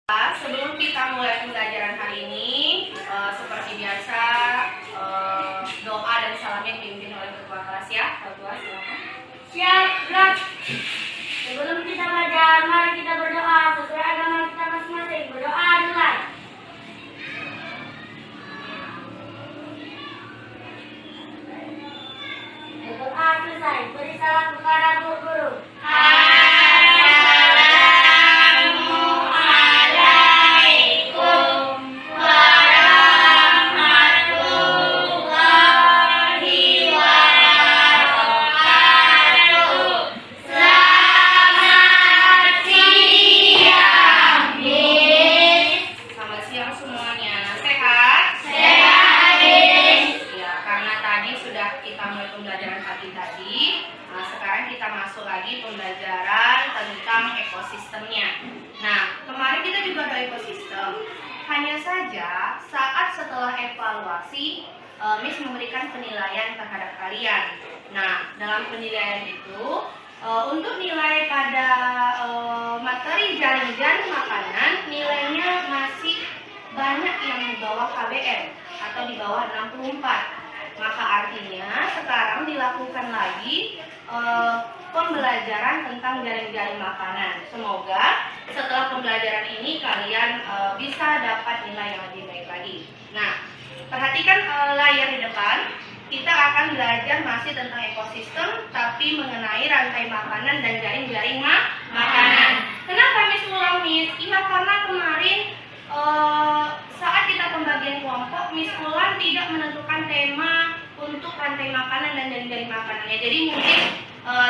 Sebelum kita mulai pembelajaran hari ini, seperti biasa doa dan salamnya dipimpin oleh ketua kelas ya. Ketua silakan. Siap, kelas. Sebelum kita belajar, mari kita berdoa sesuai agama kita masing-masing. Berdoa dimulai. Berdoa selesai. Beri salam kepada guru. Pembelajaran tentang ekosistemnya. Nah, kemarin kita juga ada ekosistem. Hanya saja saat setelah evaluasi, Miss memberikan penilaian terhadap kalian. Nah, dalam penilaian itu untuk nilai pada materi jaring-jaring makanan nilainya masih banyak yang di bawah KBM atau di bawah 64. Maka artinya sekarang dilakukan lagi pembelajaran tentang jaring-jaring makanan. Semoga setelah pembelajaran ini kalian bisa dapat nilai yang lebih baik lagi. Nah, perhatikan layar di depan. Kita akan belajar masih tentang ekosistem, tapi mengenai rantai makanan dan jaring-jaring makanan. Kenapa Miss ulang Miss? Iya, karena kemarin saat kita pembagian kelompok, Miss Ulan tidak menentukan tema untuk rantai makanan dan jaring-jaring makanannya. Jadi mungkin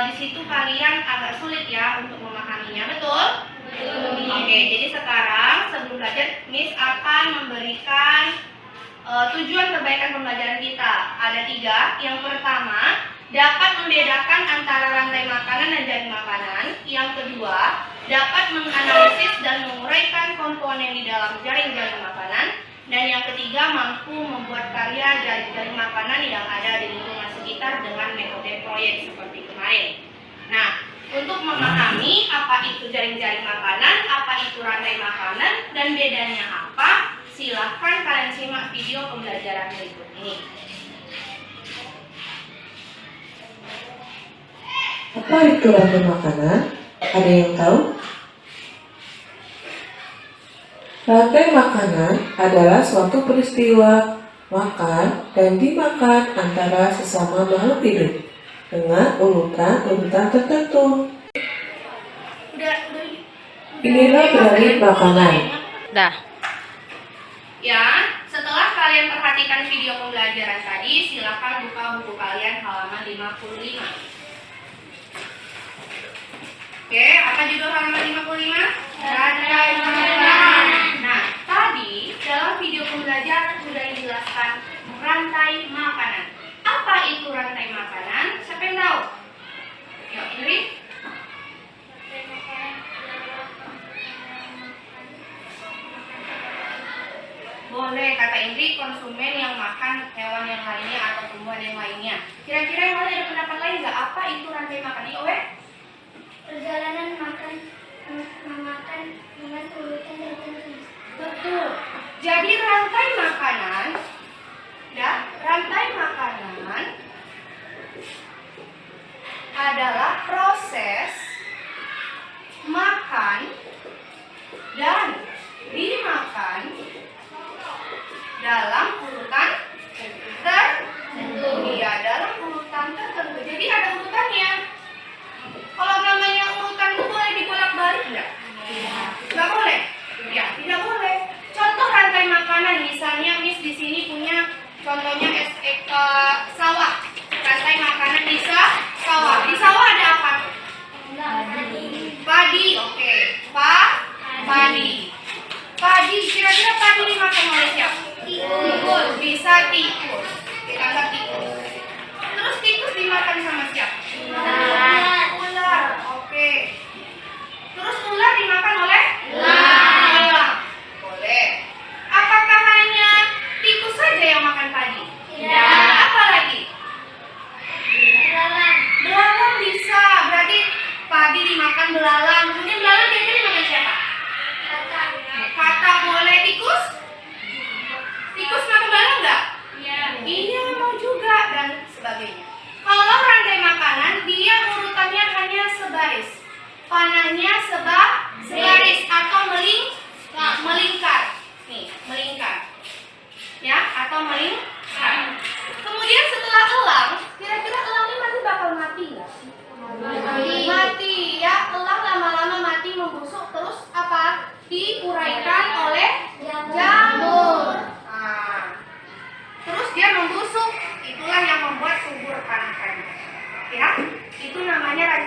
di situ kalian agak sulit ya untuk memahaminya, betul? Betul. Oke, jadi sekarang sebelum belajar, Miss akan memberikan tujuan perbaikan pembelajaran kita. Ada 3. Yang pertama, dapat membedakan antara rantai makanan dan jaring makanan. Yang kedua, dapat menganalisis dan menguraikan komponen di dalam jaring-jaring makanan. Dan yang ketiga, mampu membuat karya jaring-jaring makanan yang ada di lingkungan sekitar dengan metode proyek seperti kemarin. Nah, untuk memahami apa itu jaring-jaring makanan, apa itu rantai makanan, dan bedanya apa, silahkan kalian simak video pembelajaran berikut ini. Apa itu rantai makanan? Ada yang tahu? Rantai makanan adalah suatu peristiwa makan dan dimakan antara sesama makhluk hidup dengan urutan tertentu. Inilah piramid makanan. Ya, setelah kalian perhatikan video pembelajaran tadi, silakan buka buku kalian halaman 55. Oke, apa judul halaman 55? Rantai makanan. Nah, tadi dalam video pembelajaran sudah dijelaskan rantai makanan. Apa itu rantai makanan? Siapa yang tahu? Yuk, Indri. Boleh, kata Indri, konsumen yang makan hewan yang lainnya atau tumbuhan yang lainnya. Kira-kira yang lain ada pendapat lain nggak? Apa itu rantai makan? Yuk, Perjalanan memakan dengan urutan tertentu. betul. Jadi rantai makanan, ya, rantai makanan adalah proses makan dan dimakan dalam urutan tertentu. Ya, dalam urutan tertentu. Jadi ada urutannya. Kalau namanya urutan itu boleh dibolak-balik nggak? Nggak boleh. Ya, tidak boleh. Contoh rantai makanan, misalnya Miss di sini punya contohnya sawah. Rantai makanan di sawah. Di sawah ada apa? Padi. Oke. Padi. Padi. Kira-kira padi dimakan oleh siapa? Tikus. Bisa tikus. Kita anggap tikus. Terus tikus dimakan sama siapa? Ular. Oke. Terus ular dimakan oleh? Ular. Boleh. Apakah hanya tikus saja yang makan padi? Tidak. Apa lagi? Belalang bisa. Berarti padi dimakan belalang. Kemudian belalang kira-kira dimakan siapa?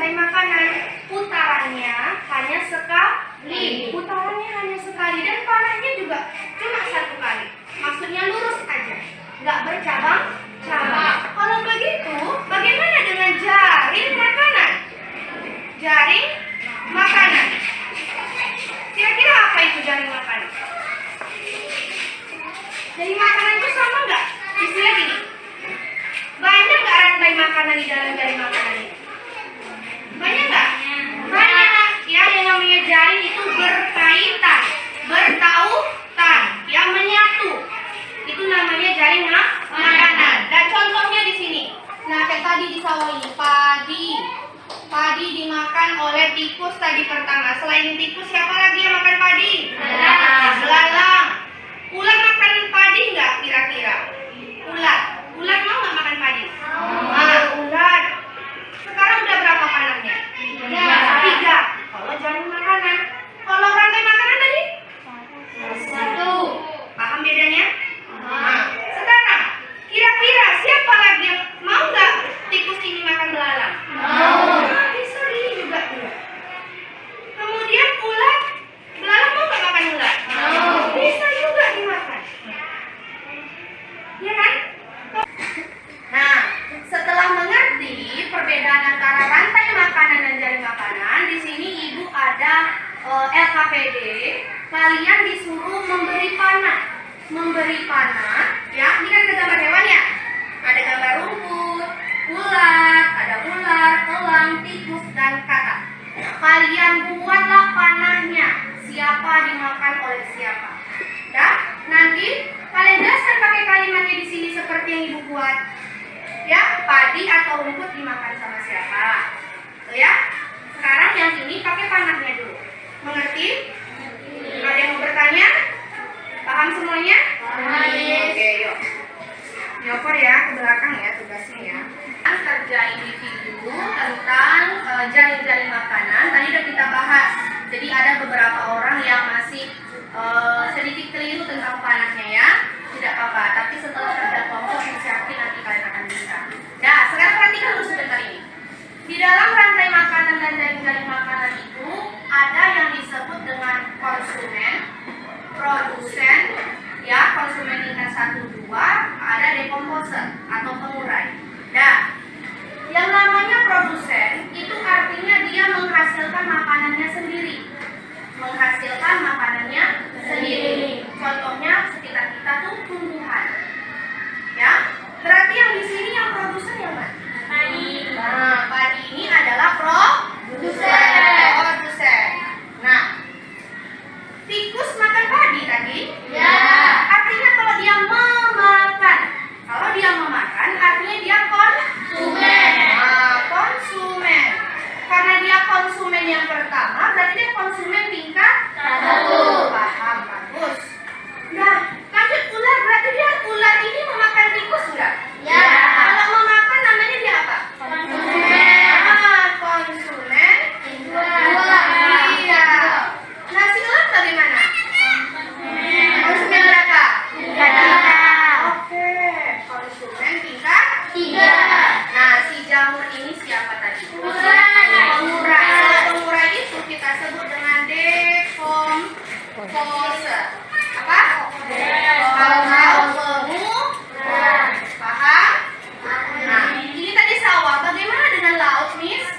rantai makanan, putarannya hanya sekali. Putarannya hanya sekali dan panahnya juga cuma satu kali. Maksudnya lurus aja, nggak bercabang-cabang. Kalau begitu, bagaimana dengan jaring makanan? Jaring makanan. Kira-kira apa itu jaring makanan? Jaring makanan itu sama nggak? Istilah gini. Banyak nggak rantai makanan di dalam jaring makanan ini? Banyak nggak? Banyak. Ya, yang namanya jaring itu berkaitan, bertautan, yang menyatu. Itu namanya jaring makanan. Dan contohnya di sini. Nah, kayak tadi di sawah ini, padi. Padi dimakan oleh tikus tadi pertama. Selain tikus, siapa lagi yang makan padi? Belalang. Ular makan padi nggak kira-kira? Ular. Ular mau nggak makan padi? Ular. Sekarang udah berapa panahnya? 3. Kalau jaring makanan. Kalau rantai makanan tadi? 1. Paham bedanya? Sekarang, kira-kira siapa lagi yang mau nggak tikus ini makan belalang? Bisa juga. Kemudian ular, belalang mau nggak makan ular? Bisa juga dimakan. Ya kan? Nah, setelah mengerti perbedaan antara rantai makanan dan jaring makanan, di sini ibu ada LKPD. Kalian disuruh memberi panah. Memberi panah, ya. Ini kan ada gambar hewan ya. Ada gambar rumput, ular, ada ular, elang, tikus, dan katak. Kalian buatlah panahnya. Siapa dimakan oleh siapa. Ya, nanti kalian jelaskan pakai kalimatnya di sini seperti yang ibu buat. Ya, padi atau rumput dimakan sama siapa? Tuh ya. Sekarang yang ini pakai panahnya dulu. Mengerti? Ada yang mau bertanya? Paham semuanya? Oke, yuk. Nyopor ya ke belakang ya tugasnya ya. Kerja individu tentang jaring-jaring makanan tadi udah kita bahas. Jadi ada beberapa orang yang masih sedikit keliru tentang panahnya ya. Tidak apa-apa, tapi setelah kerja kelompok saya yakin nanti kalian akan bisa. Nah, sekarang perhatikan dulu sebentar ini. Di dalam rantai makanan dan jaring-jaring makanan itu ada yang disebut dengan konsumen, produsen, ya, konsumen tingkat 1, 2, ada dekomposer atau pengurai. Nah, yang namanya produsen itu artinya dia menghasilkan makanannya sendiri. Menghasilkan makanannya sendiri. Contohnya sekitar kita tuh tumbuhan. Ya, berarti yang di sini yang produsen yang mana? Padi. Nah, padi ini adalah produsen. Nah, tikus makan padi tadi? Ya. Artinya kalau dia memakan. Kalau dia memakan artinya dia konsumen. Konsumen. Karena dia konsumen yang pertama, berarti dia konsumen tingkat 1. Paham, bagus. Nah, lanjut ular, berarti dia ular ini memakan tikus enggak? Ya. Kalau memakan namanya dia apa? Konsumen. Konsumen. Iya. Nah, si ular bagaimana? Konsumen berapa? 3. Oke, konsumen tingkat 3. Nah, si jamur ini siapa tadi? Pengurai. Kalau pengurai itu kita sebut dengan dekomposer. Apa? Kalau pengurai. Paham? Nah, ini tadi sawah. Bagaimana dengan laut, Miss?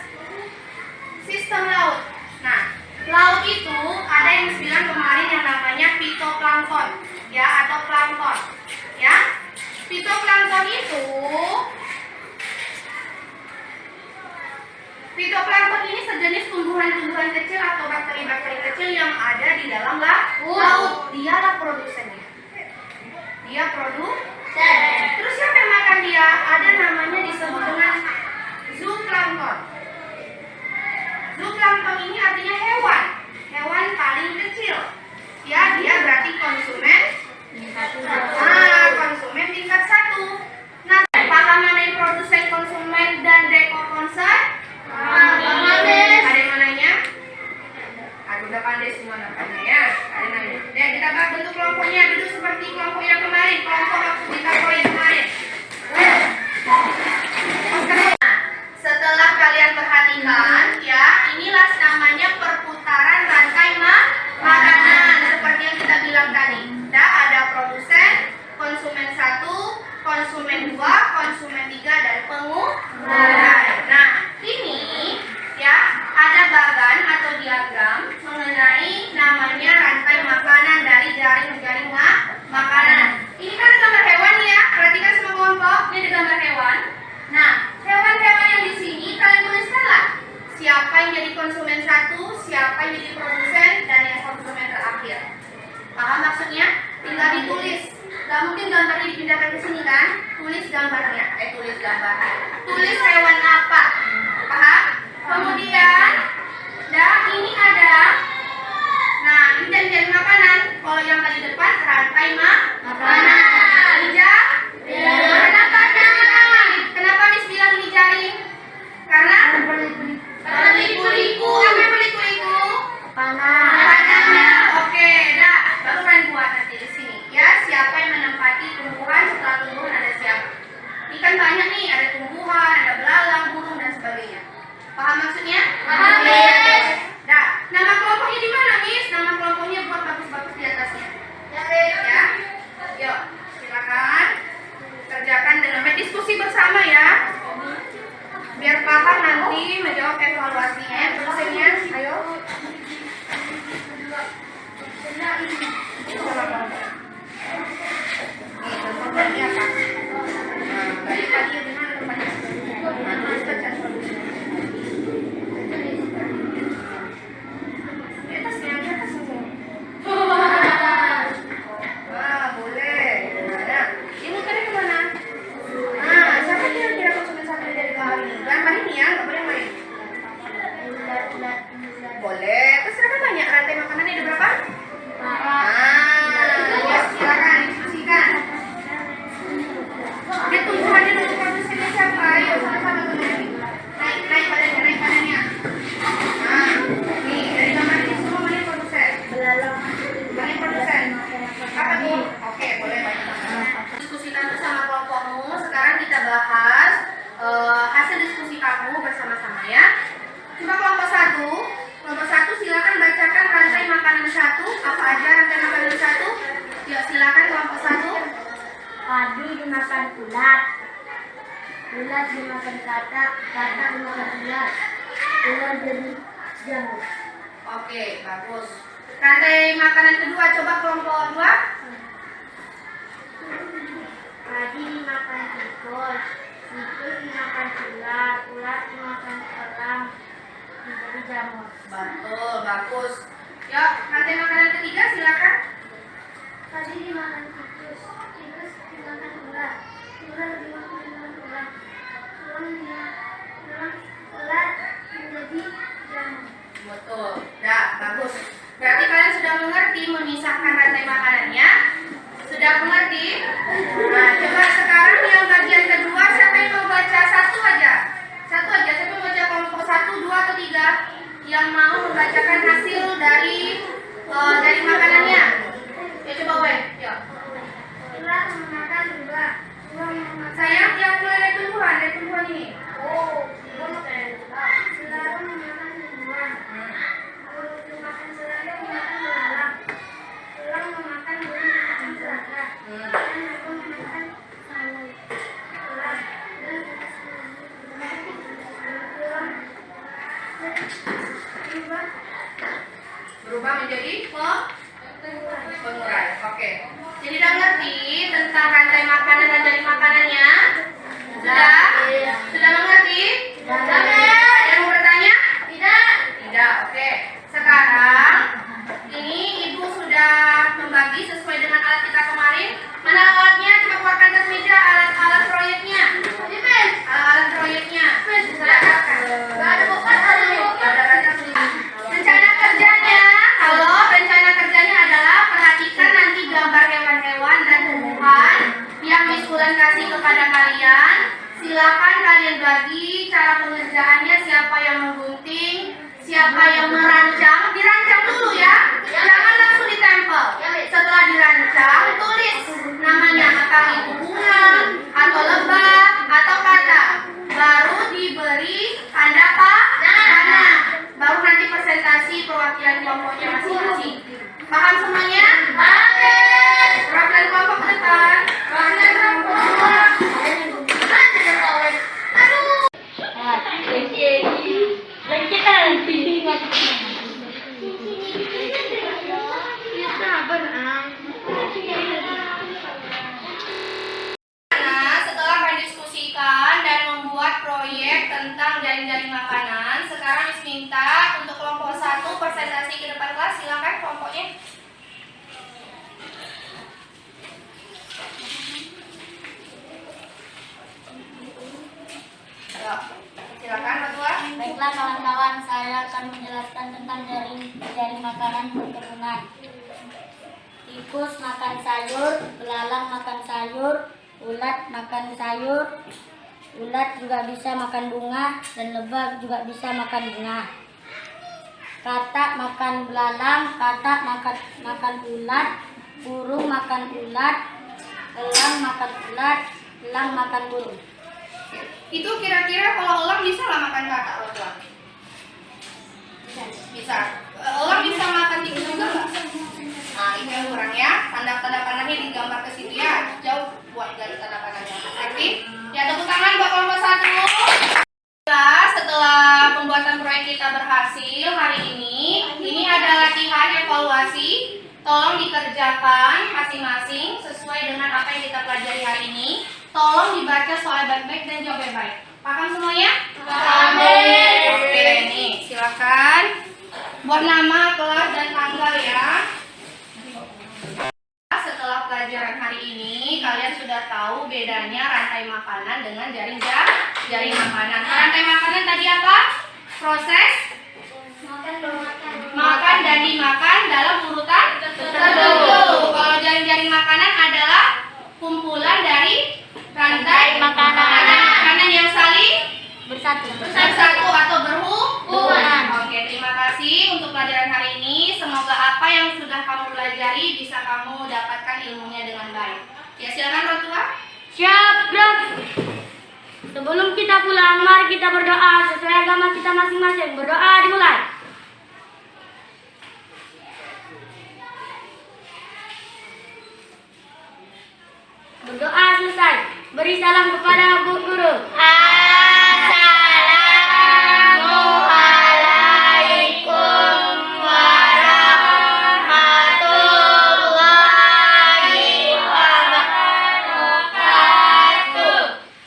Sistem laut. Nah, laut itu ada yang bilang kemarin yang namanya fitoplankton, ya, atau plankton, ya. Fitoplankton ini sejenis tumbuhan-tumbuhan kecil atau bakteri-bakteri kecil yang ada di dalam laut. Dialah produsennya. Dia produsen. Terus siapa yang makan dia? Ada namanya disebut dengan zooplankton. Zooplankton ini artinya hewan paling kecil. Ya, dia berarti konsumen konsumen tingkat 1. Nah, paham mana yang produsen, konsumen, dan dekomposer? Ada yang mananya? Udah pandai semua namanya ya. Ada namanya. Dan kita bahas bentuk kelompoknya duduk seperti kelompok yang kemarin. Kelompok waktu kita proyek kemarin. Nah, setelah kalian kalian perhatikan ya, inilah namanya perputaran rantai makanan seperti yang kita bilang tadi. Ada produsen, konsumen 1, konsumen 2, konsumen 3, dan penggunaan. Nah, ini ya ada bagan atau diagram mengenai namanya rantai makanan dari jaring-jaring makanan. Ini kan gambar hewan ya, perhatikan semua kelompok, ini ada gambar hewan. Nah, hewan-hewan yang di sini kalian tuliskanlah siapa yang jadi konsumen 1, siapa yang jadi produsen, dan yang konsumen terakhir. Paham maksudnya? Tinggal ditulis. Gak mungkin gambarnya dipindahkan ke sini kan? Tulis gambarnya. Tulis hewan apa? Paham? Kemudian, ini ada. Nah, ini jaring makanan. Kalau yang tadi depan rantai makanan. Hijau? Kenapa Miss bilang ini jaring? Karena berliku-liku. Apa yang berliku-liku? Panahnya. Oke, baru kalian buat nanti di sini. Ya, siapa yang menempati tumbuhan, setelah tumbuhan ada siapa? Ini kan banyak nih, ada tumbuhan, ada belalang, burung, dan sebagainya. Paham maksudnya? Paham. Nama kelompoknya di mana, Miss? Nama kelompoknya buat bagus-bagus di atasnya. Ya. Yuk, silakan kerjakan dengan diskusi bersama ya. Biar paham nanti menjawab evaluasinya. Dosennya, ayo. Contohnya apa? Tadi gimana tempatnya? Di atasnya. Boleh. Nah, ini tadi kemana? Siapa kira-kira konsumen satu dari gambar ini? Gambar ini ya, nggak boleh main. Boleh. Terus silakan tanya, rantai makanannya ada berapa? Ya, silakan diskusikan. Dia tumbuhannya dulu produsennya siapa? Ayo, sama-sama tulis. Naik badannya. Nah, nih dari gambar ini semua mana produsen? Mana produsen? Apa tuh? Oke, boleh banyak. Diskusikan bersama kelompokmu. Sekarang kita bahas hasil diskusi kamu bersama-sama ya. Coba kelompok 1. Kelompok 1 silakan bacakan rantai makanan 1. Apa aja rantai makanan 1? Yuk silakan kelompok 1. Padi dimakan ulat, ulat dimakan katak, katak dimakan ulat, ulat jadi jamur. Oke, bagus. Rantai makanan kedua coba kelompok 2. Padi dimakan tikus, tikus dimakan ulat, ulat dimakan elang, menjadi jamur. Betul, bagus. Yuk, rantai makanan ketiga silakan. Padi dimakan tikus, tikus dimakan ulat, ulat dimakan elang, ulat menjadi jamur. Betul. Bagus. Berarti kalian sudah mengerti memisahkan rantai makanannya? Sudah mengerti? Nah, coba sekarang yang bagian kedua siapa yang mau baca satu aja? Siapa yang mau baca kelompok 1, 2, atau 3? Yang mau membacakan hasil dari makanannya? Ya coba Wen, yuk. Ulat memakan ulat, ulat memakan. Sayang, yang mulai dari tumbuhan ini. Selalu memakan tumbuhan. Burung dimakan serangga, dimakan belalang. Elang memakan burung, dimakan serangga. Dan aku memakan sawi. Elang dan Berubah menjadi pengurai. Oke. Jadi udah ngerti tentang rantai makanan dan dari makanannya? Sudah mengerti? Ada yang mau bertanya? Tidak. Oke. Sekarang ini Ibu sudah membagi sesuai dengan alat kita kemarin. Mana alatnya? Coba keluarkan ke meja alat proyeknya. Alat proyeknya. Rencana kerjanya adalah perhatikan nanti gambar hewan-hewan dan tumbuhan yang Miss Ulan kasih kepada kalian. Silakan kalian bagi cara pengerjaannya, siapa yang menggunting, siapa yang merancang. Dirancang dulu ya, jangan langsung ditempel. Setelah dirancang, tulis namanya, apakah itu bunga atau lebah atau kata. Baru diberi tanda Paham semuanya? Perwakilan kelompok ke depan. Nah, setelah mendiskusikan dan membuat proyek tentang jaring-jaring makanan, sekarang Miss minta untuk kelompok 1 presentasi ke depan kelas. Silakan kelompoknya. Ayo, silakan Ketua. Baiklah kawan-kawan, saya akan menjelaskan tentang jaring makanan perkebunan. Tikus makan sayur, belalang makan sayur, ulat makan sayur, ulat juga bisa makan bunga, dan lebah juga bisa makan bunga. Katak makan belalang, katak makan ulat, burung makan ulat, elang makan ulat, elang makan burung. Itu kira-kira kalau elang bisa lah makan katak loh, Tuan? Bisa. Elang bisa makan tikus juga nggak? Nah, itu yang kurang ya. Tanda-tanda panahnya digambar ke situ ya. Jauh buat dari tanda panahnya. Aktif. Ya, tepuk tangan buat kelompok 1. Setelah pembuatan proyek kita berhasil hari ini ada latihan evaluasi. Tolong dikerjakan masing-masing sesuai dengan apa yang kita pelajari hari ini. Tolong dibaca soal baik-baik dan jawab baik-baik. Paham semuanya? Paham. Oke, nih silakan buat nama, kelas, dan tanggal ya. Setelah pelajaran hari ini, kalian sudah tahu bedanya rantai makanan dengan jaring makanan. Rantai makanan tadi apa? Proses makan dan dimakan dalam urutan tertentu. Kalau jaring-jaring makanan adalah kumpulan dari rantai makanan yang saling bersatu atau berhubungan. Oke, terima kasih untuk pelajaran hari ini. Semoga apa yang sudah kamu pelajari bisa kamu dapatkan ilmunya dengan baik. Ya, silakan orang tua. Siap, Dok. Sebelum kita pulang, mari kita berdoa sesuai agama kita masing-masing. Berdoa dimulai. Berdoa selesai. Beri salam kepada Bu Guru. Assalamualaikum warahmatullahi wabarakatuh.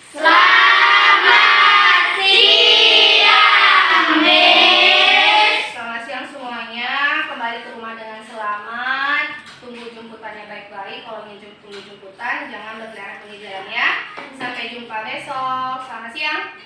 Selamat siang, Miss. Selamat siang semuanya. Kembali ke rumah dengan selamat. Tunggu jemputannya baik-baik. Kalau ingin tunggu jemputan, jangan berkeliaran di jalan ya. Sampai jumpa besok. Selamat siang.